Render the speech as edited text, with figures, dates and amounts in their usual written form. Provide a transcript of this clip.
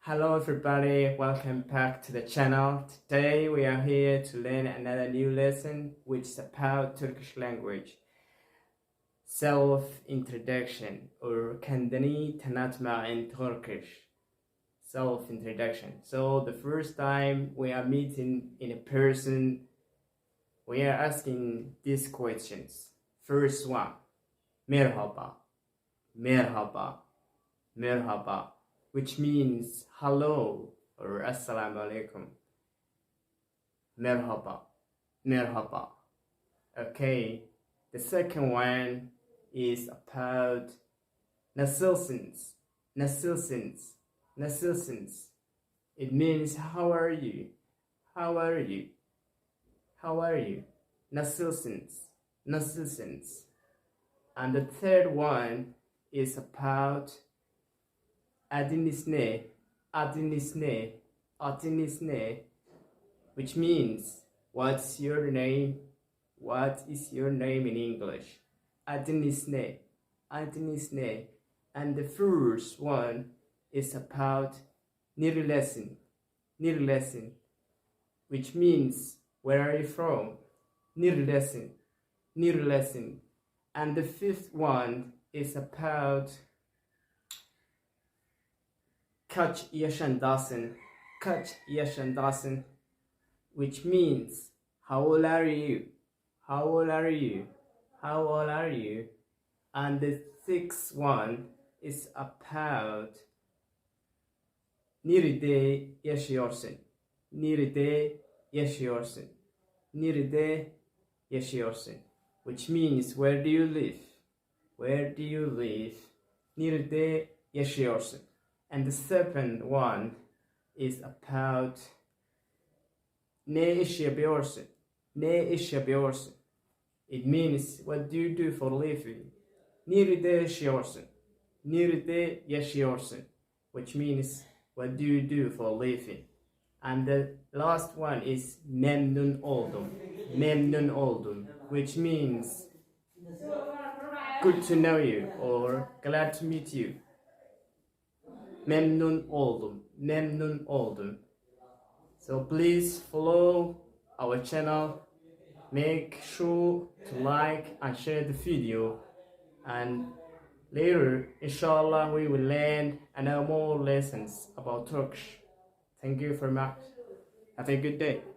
Hello everybody, welcome back to the channel. Today we are here to learn another new lesson which is about Turkish language. Self-introduction or kendini tanıtma in Turkish. Self-introduction. So the first time we are meeting in a person, we are asking these questions. First one, merhaba, merhaba, merhaba, which means hello or assalamu alaikum. Merhaba, merhaba. Okay, the second one is about nasılsınız, nasılsınız, nasılsınız. It means how are you, how are you, how are you, nasılsınız, nasılsınız. And the third one is about adınız ne, adınız ne, adınız ne, which means what's your name, what is your name in English. Adınız ne, adınız ne. And the first one is about neredesin, neredesin, which means where are you from, neredesin, neredesin. And the fifth one is about kaç yaşındasın, kaç yaşındasın, which means how old are you, how old are you, how old are you. And the sixth one is about nerede yaşıyorsun, nerede yaşıyorsun, nerede yaşıyorsun, which means where do you live, where do you live, nerede yaşıyorsun. And the seventh one is about ne iş yapıyorsun, ne iş yapıyorsun. It means what do you do for a living. Nerede yaşıyorsun, nerede yaşıyorsun, which means what do you do for a living. And the last one is memnun oldum, memnun oldum, which means good to know you or glad to meet you. Memnun oldum, memnun oldum. So please follow our channel, make sure to like and share the video, and later inshallah we will learn another more lessons about Turkish. Thank you very much. Have a good day.